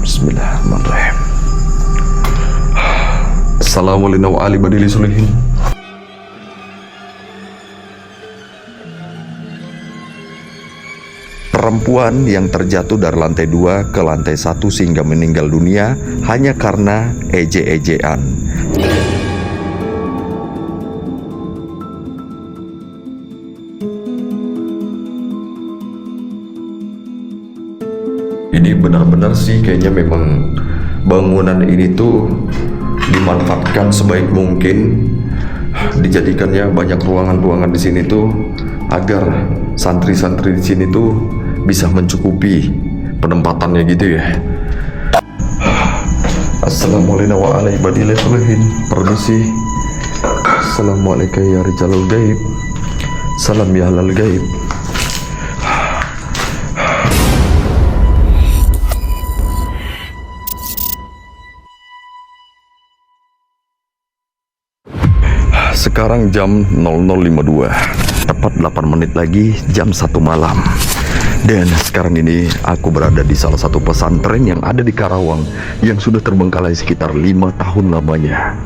Bismillahirrahmanirrahim. Assalamualaikum warahmatullahi wabarakatuh. Perempuan yang terjatuh dari lantai 2 ke lantai 1 sehingga meninggal dunia hanya karena eje-ejean. Ini benar-benar sih kayaknya memang bangunan ini tuh dimanfaatkan sebaik mungkin, dijadikannya banyak ruangan-ruangan di sini tuh agar santri-santri di sini tuh bisa mencukupi penempatannya gitu ya. Assalamualaikum warahmatullahi wabarakatuh. Permisi. Assalamualaikum ya rijalul gaib. Salam ya halal gaib. Sekarang jam 00.52, tepat 8 menit lagi jam 1 malam. Dan sekarang ini aku berada di salah satu pesantren yang ada di Karawang yang sudah terbengkalai sekitar 5 tahun lamanya.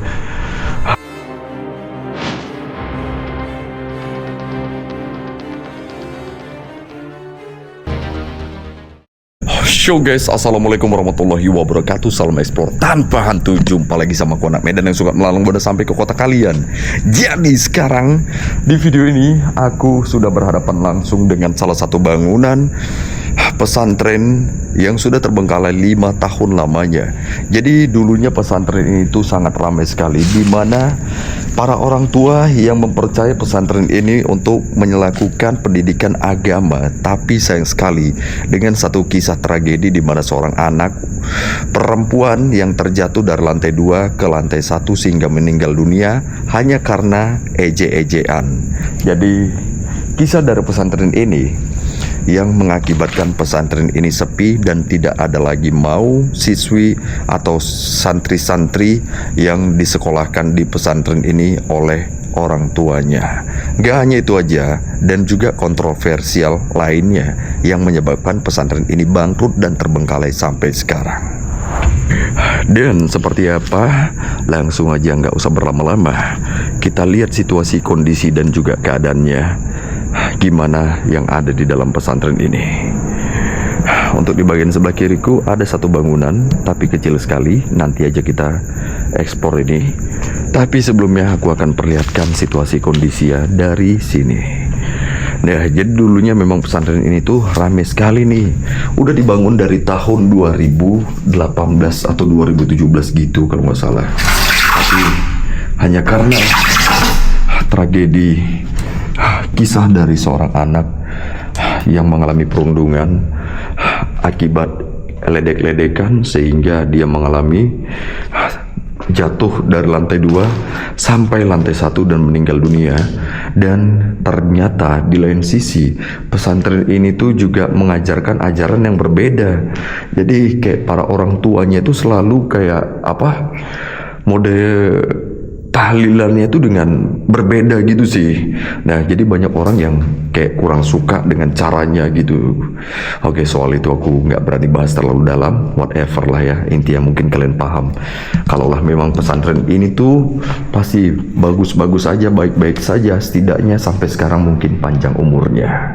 Show guys, assalamualaikum warahmatullahi wabarakatuh. Salam explore tanpa hantu. Jumpa lagi sama aku anak Medan yang suka melalang pada sampai ke kota kalian. Jadi sekarang di video ini aku sudah berhadapan langsung dengan salah satu bangunan pesantren yang sudah terbengkalai 5 tahun lamanya. Jadi dulunya pesantren ini tuh sangat ramai sekali, di mana para orang tua yang mempercayai pesantren ini untuk melakukan pendidikan agama. Tapi sayang sekali dengan satu kisah tragedi di mana seorang anak perempuan yang terjatuh dari lantai 2 ke lantai 1 sehingga meninggal dunia hanya karena eje-ejean. Jadi kisah dari pesantren ini yang mengakibatkan pesantren ini sepi dan tidak ada lagi mau siswi atau santri-santri yang disekolahkan di pesantren ini oleh orang tuanya. Gak hanya itu aja, dan juga kontroversial lainnya yang menyebabkan pesantren ini bangkrut dan terbengkalai sampai sekarang. Dan seperti apa? Langsung aja nggak usah berlama-lama, kita lihat situasi, kondisi dan juga keadaannya gimana yang ada di dalam pesantren ini. Untuk di bagian sebelah kiriku ada satu bangunan, tapi kecil sekali. Nanti aja kita ekspor ini. Tapi sebelumnya aku akan perlihatkan situasi kondisi ya dari sini. Nah, jadi dulunya memang pesantren ini tuh ramai sekali nih. Udah dibangun dari tahun 2018 atau 2017 gitu kalau nggak salah. Tapi hanya karena tragedi kisah dari seorang anak yang mengalami perundungan akibat ledek-ledekan sehingga dia mengalami jatuh dari lantai 2 sampai lantai 1 dan meninggal dunia. Dan ternyata di lain sisi pesantren ini tuh juga mengajarkan ajaran yang berbeda. Jadi kayak para orang tuanya itu selalu kayak apa, mode tahlilannya itu dengan berbeda gitu sih. Nah, jadi banyak orang yang kayak kurang suka dengan caranya gitu. Oke, soal itu aku nggak berani bahas terlalu dalam. Whatever lah ya, intinya mungkin kalian paham. Kalaulah memang pesantren ini tuh pasti bagus-bagus aja, baik-baik saja, setidaknya sampai sekarang mungkin panjang umurnya.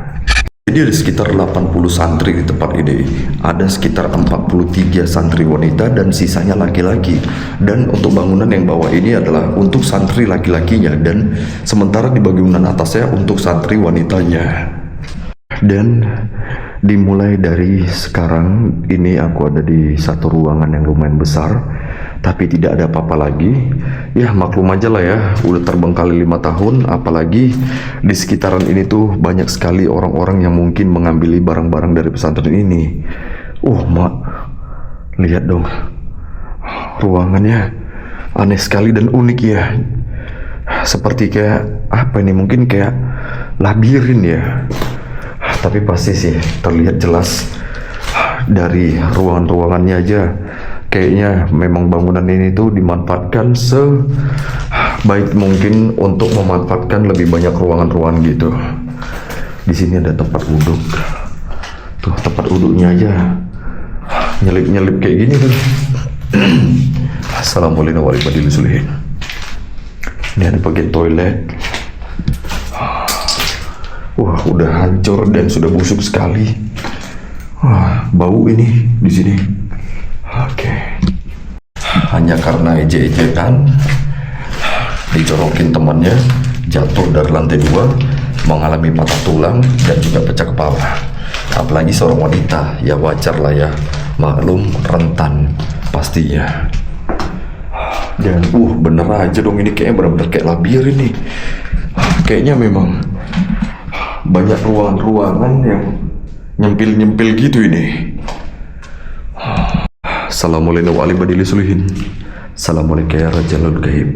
Jadi ada sekitar 80 santri di tempat ini. Ada sekitar 43 santri wanita dan sisanya laki-laki. Dan untuk bangunan yang bawah ini adalah untuk santri laki-lakinya, dan sementara di bangunan atasnya untuk santri wanitanya. Dan dimulai dari sekarang ini aku ada di satu ruangan yang lumayan besar, tapi tidak ada apa-apa lagi. Ya maklum aja lah ya, udah terbengkalai 5 tahun. Apalagi di sekitaran ini tuh banyak sekali orang-orang yang mungkin mengambil barang-barang dari pesantren ini. Mak, lihat dong, ruangannya aneh sekali dan unik ya. Seperti kayak apa ini, mungkin kayak labirin ya. Tapi pasti sih terlihat jelas dari ruangan-ruangannya aja. Kayaknya memang bangunan ini tuh dimanfaatkan sebaik mungkin untuk memanfaatkan lebih banyak ruangan-ruangan gitu. Di sini ada tempat wudhu. Tuh tempat wudhunya aja nyelip-nyelip kayak gini kan. Assalamualaikum warahmatullahi wabarakatuh. Ini ada bagian toilet. Wah, udah hancur dan sudah busuk sekali. Wah, bau ini di sini. Oke. Hanya karena ejek-ejekan dicorokin temannya, jatuh dari lantai 2, mengalami patah tulang dan juga pecah kepala. Apalagi seorang wanita, ya wajar lah ya, maklum rentan pastinya. Dan bener aja dong, ini kayaknya bener-bener kayak labir ini. Kayaknya memang banyak ruangan-ruangan yang nyempil-nyempil gitu ini. Assalamualaikum warahmatullahi wabarakatuh. Assalamualaikum ya Rajalul Gaib.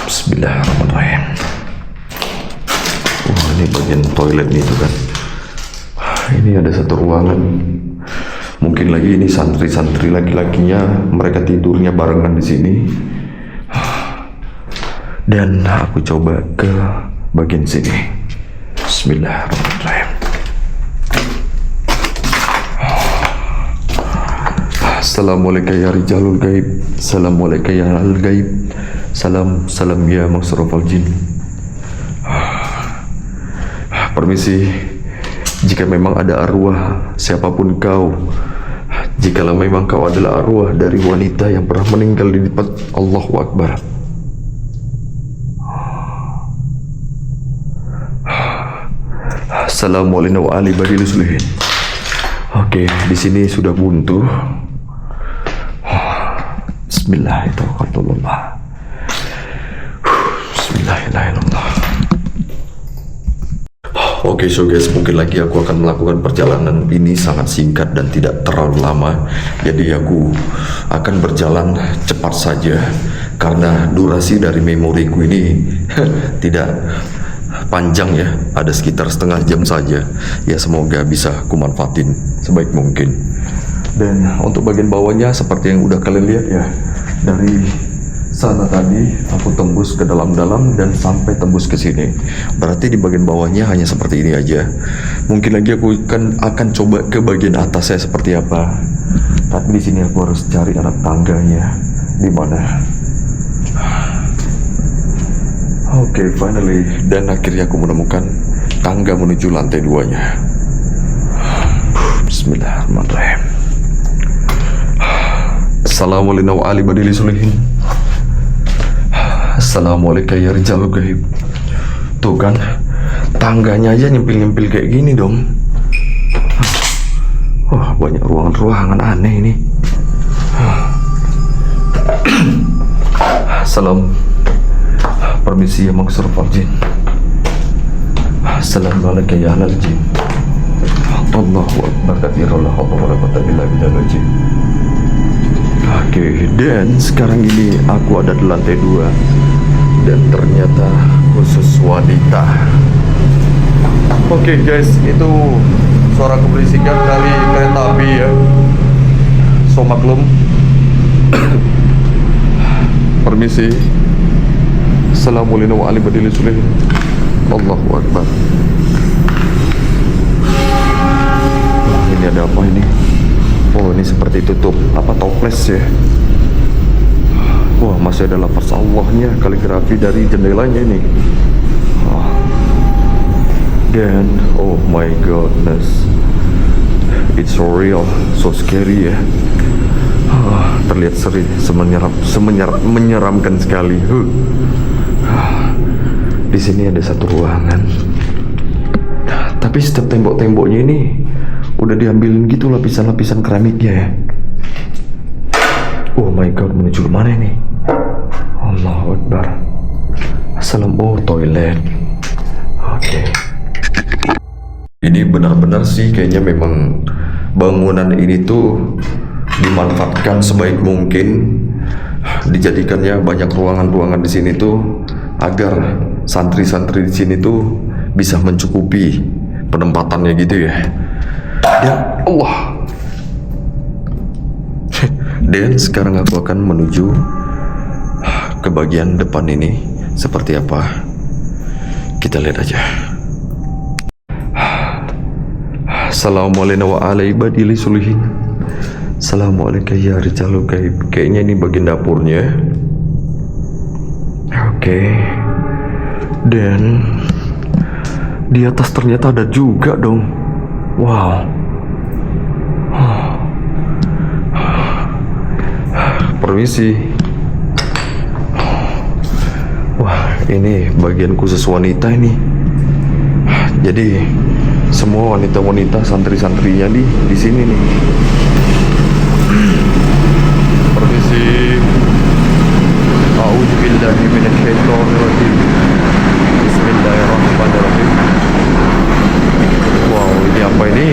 Bismillahirrahmanirrahim. Ini bagian toilet nih itu kan. Ini ada satu ruangan. Mungkin lagi ini santri-santri laki-lakinya, mereka tidurnya barengan di sini. Dan aku coba ke bagian sini. Bismillahirrahmanirrahim. Assalamualaikum ya Rijalul Gaib. Assalamualaikum ya Al Gaib. Salam ya Maksarafal Jin. Permisi, jika memang ada arwah siapapun kau, jikalau memang kau adalah arwah dari wanita yang pernah meninggal di tempat, Allahu Akbar. Assalamualaikum warahmatullahi wabarakatuh. Oke, di sini sudah buntu. Bismillahirrahmanirrahim. Bismillahirrahmanirrahim. Oke, so guys, mungkin lagi aku akan melakukan perjalanan ini sangat singkat dan tidak terlalu lama. Jadi aku akan berjalan cepat saja karena durasi dari memoriku ini tidak panjang ya, ada sekitar setengah jam saja. Ya semoga bisa aku manfaatin sebaik mungkin. Dan untuk bagian bawahnya seperti yang udah kalian lihat ya, dari sana tadi aku tembus ke dalam-dalam dan sampai tembus ke sini. Berarti di bagian bawahnya hanya seperti ini aja. Mungkin lagi aku akan coba ke bagian atasnya seperti apa. Tapi di sini aku harus cari anak tangganya di mana. Oke, finally, dan akhirnya aku menemukan tangga menuju lantai 2-nya. Bismillahirrahmanirrahim. Assalamualaikum warahmatullahi wabarakatuh. Assalamualaikum ya Rijalul Gaib. Tuh kan, tangganya aja nyempil-nyempil kayak gini dong. Wah, banyak ruangan-ruangan aneh ini. Salam. Permisi ya Maksarafal Jin. Assalamualaikum ya Ahlal Jin. Allahu Akbar katsiran, la haula wala quwwata illa billahil azim. Oke, dan sekarang ini aku ada di lantai 2 dan ternyata khusus wanita. Oke guys, itu suara keberisikan dari kereta api ya. So maklum. Permisi. Assalamualaikum warahmatullahi wabarakatuh. Allahu Akbar. Ini ada apa ini? Oh, ini seperti tutup toples ya. Wah, masih ada lafaz Allahnya, kaligrafi dari jendelanya ini. Dan oh my godness, it's so real, so scary ya. Terlihat menyeramkan sekali. Di sini ada satu ruangan, tapi setiap tembok-temboknya ini udah diambilin gitu lapisan-lapisan keramiknya ya. Oh my god, menuju ke mana ini? Allahu Akbar. Assalamualaikum, toilet. Oke. Ini benar-benar sih kayaknya memang bangunan ini tuh dimanfaatkan sebaik mungkin, dijadikannya banyak ruangan-ruangan di sini tuh agar santri-santri di sini tuh bisa mencukupi penempatannya gitu ya. Ya Allah. Dan sekarang aku akan menuju ke bagian depan ini seperti apa. Kita lihat aja. Assalamualaikum warahmatullahi wabarakatuh. Assalamualaikum ya Rijalul Gaib. Kayaknya ini bagian dapurnya. Oke. Dan di atas ternyata ada juga dong. Wow. Permisi. Wah, ini bagian khusus wanita ini. Jadi semua wanita-wanita santri-santrinya di sini nih. Permisi. A'udzubillahi minasyaitonirrajim. Bismillahirrahmanirrahim. Wow, ini apa ini?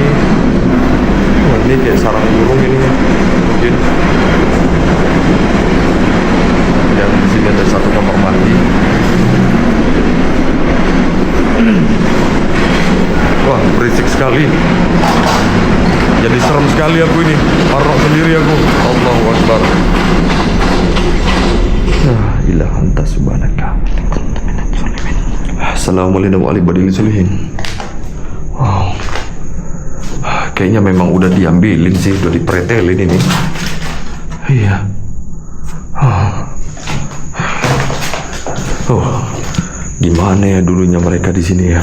Wah, ini kayak sarang burung ini. Mungkin. Dan di sini ada satu kamar mandi. Wah, berisik sekali. Jadi serem sekali aku ini. Marok sendiri aku. Allahu Akbar. La ilaha anta subhanaka. Assalamualaikum warahmatullahi wabarakatuh. Wow. Kayaknya memang udah diambilin sih, udah dipretelin ini. Iya. Oh, gimana ya dulunya mereka di sini ya?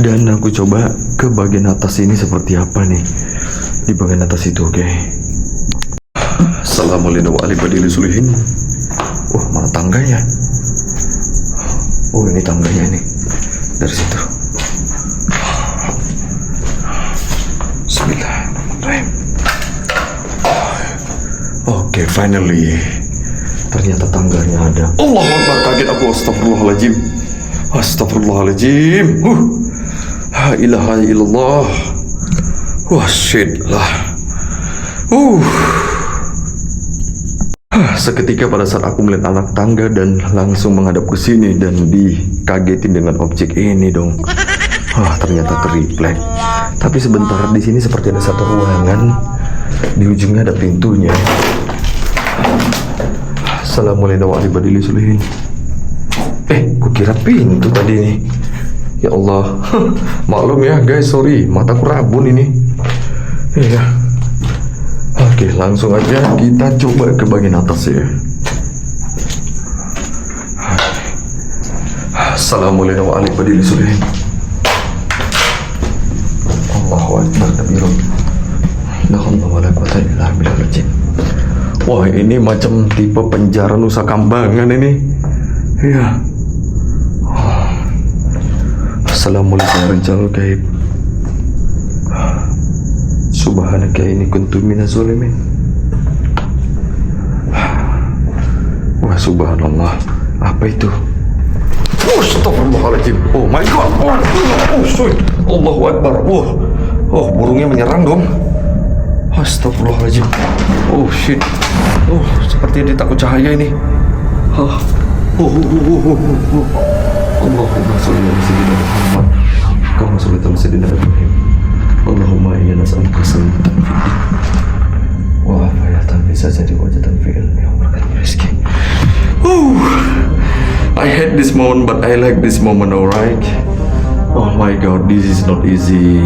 Dan aku coba ke bagian atas ini seperti apa nih. Di bagian atas itu, oke. Assalamualaikum warahmatullahi wabarakatuh. Wah, mana tangganya? Oh, ini tangganya nih. Dari situ. Bismillahirrahmanirrahim. Oke, finally. Ternyata tangganya ada. Allahu Akbar, kaget aku. Astagfirullahaladzim. Astagfirullahaladzim. La ilaha illallah. Wah, shit lah. Seketika pada saat aku melihat anak tangga dan langsung menghadap ke sini dan dikagetin dengan objek ini dong. Ternyata triplek. Tapi sebentar di sini seperti ada satu ruangan. Di ujungnya ada pintunya. Assalamualaikum warahmatullahi wabarakatuh. Kukira pintu tadi nih. Ya Allah, maklum ya guys, sorry, mataku rabun ini. Iya. Oke, langsung aja kita coba ke bagian atas ya. Assalamualaikum warahmatullahi wabarakatuh. Allahu Akbar kabirun. La haula wala quwwata illa billah. Wah, ini macam tipe penjara Nusa Kambangan ini. Iya. Assalamualaikum warahmatullahi wabarakatuh. Subhanaka inni kuntu minaz zalimin. Wah, subhanallah. Apa itu? Astagfirullahaladzim. Oh my god. Allahu Akbar. Burungnya menyerang dong. Astagfirullahaladzim. Oh shit. Seperti dia takut cahaya ini. Allahumma sholli ala sayyidina Muhammad kama shallaita ala sayyidina Ibrahim. Allahumma inna nas'aluka salamatan fid din wa afiyatan fi jasadi wa jatan fi ilmi wa barakatan rizqi. I hate this moment but I like this moment, alright. Oh my god, this is not easy.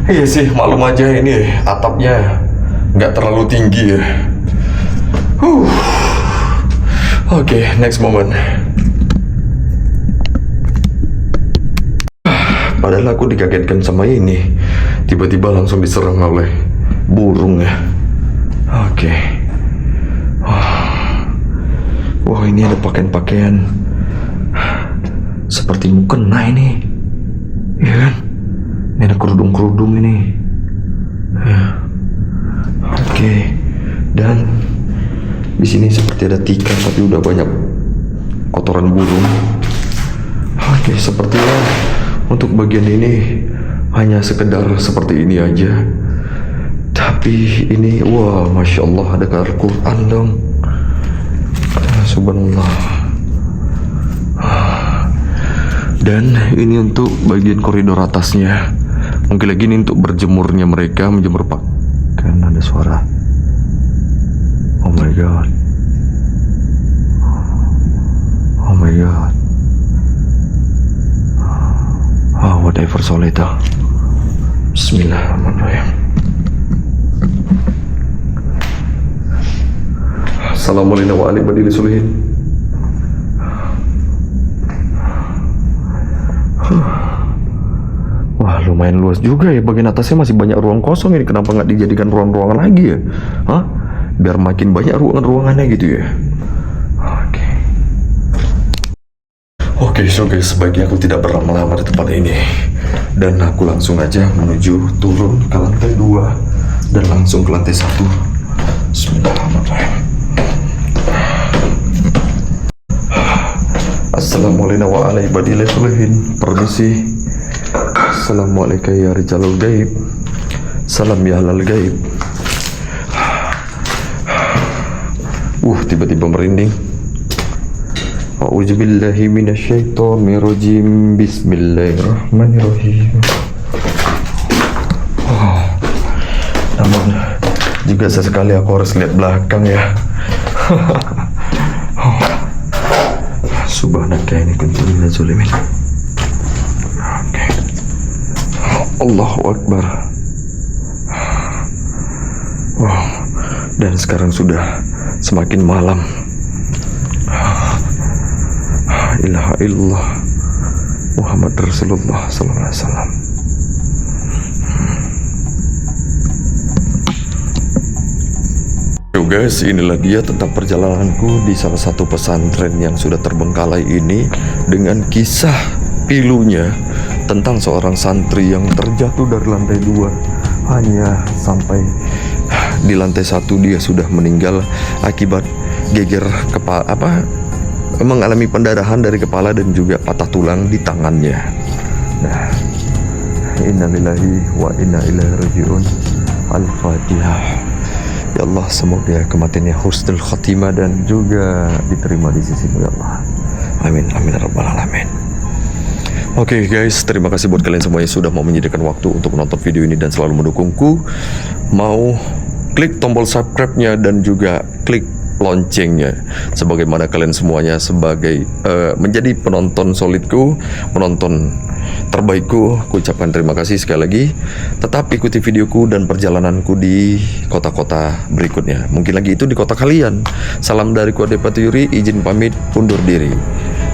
Iya sih, maklum aja ini atapnya nggak terlalu tinggi ya. Oke, next moment. Padahal aku dikagetkan sama ini. Tiba-tiba langsung diserang oleh burung ya. Oke. Wah, ini ada pakaian-pakaian seperti mukena ini. Iya kan? Ini ada kerudung-kerudung ini. Ya. Oke. Dan di sini seperti ada tikar tapi udah banyak kotoran burung. Oke, sepertinya untuk bagian ini hanya sekedar seperti ini aja. Tapi ini, wah, masya Allah, ada Al-Quran dong. Subhanallah. Dan ini untuk bagian koridor atasnya. Mungkin lagi ini untuk berjemurnya mereka, menjemur pakaian. Ada suara. Oh my god. Oh my god. Ah, whatever soal itu. Bismillahirrahmanirrahim. Assalamualaikum warahmatullahi wabarakatuh. Wah, lumayan luas juga ya. Bagian atasnya masih banyak ruang kosong ini. Kenapa nggak dijadikan ruang-ruangan lagi ya? Hah? Biar makin banyak ruangan-ruangannya gitu ya. Oke, so guys, sebaiknya aku tidak berlama-lama di tempat ini. Dan aku langsung aja menuju turun ke lantai 2 dan langsung ke lantai 1. Bismillahirrahmanirrahim. Assalamualaikum warahmatullahi wabarakatuh. Permisi. Assalamualaikum ya rijalul gaib. Salam ya halal gaib. Tiba-tiba merinding. A'udzubillahi minasyaitonirrajim. Bismillahirrahmanirrahim. Namun juga sesekali aku harus lihat belakang ya. Subhanaka ini kuntu minaz zalimin. Oke. Allahu Akbar. Wow. Dan sekarang sudah semakin malam. Ilaha illallah Muhammad Rasulullah sallallahu alaihi wasallam. Yo guys, inilah dia tentang perjalananku di salah satu pesantren yang sudah terbengkalai ini, dengan kisah pilunya tentang seorang santri yang terjatuh dari lantai 2 hanya sampai di lantai 1 dia sudah meninggal akibat geger kepala, mengalami pendarahan dari kepala dan juga patah tulang di tangannya. Nah, innalillahi wa inna ilaihi rajiun. Al-Fatihah. Ya Allah, semoga kematiannya husnul khatimah dan juga diterima di sisimu ya Allah. Amin amin rabbal alamin. Oke guys, terima kasih buat kalian semua yang sudah mau menyediakan waktu untuk menonton video ini dan selalu mendukungku. Mau klik tombol subscribe-nya dan juga klik loncengnya, sebagaimana kalian semuanya sebagai menjadi penonton solidku, penonton terbaikku. Aku ucapkan terima kasih sekali lagi. Tetap ikuti videoku dan perjalananku di kota-kota berikutnya. Mungkin lagi itu di kota kalian. Salam dari Kode Patuyuri, izin pamit undur diri.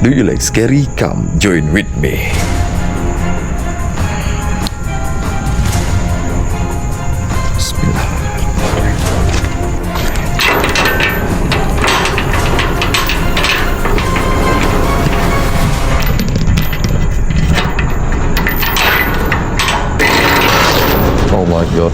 Do you like scary? Come join with me. Oh my god.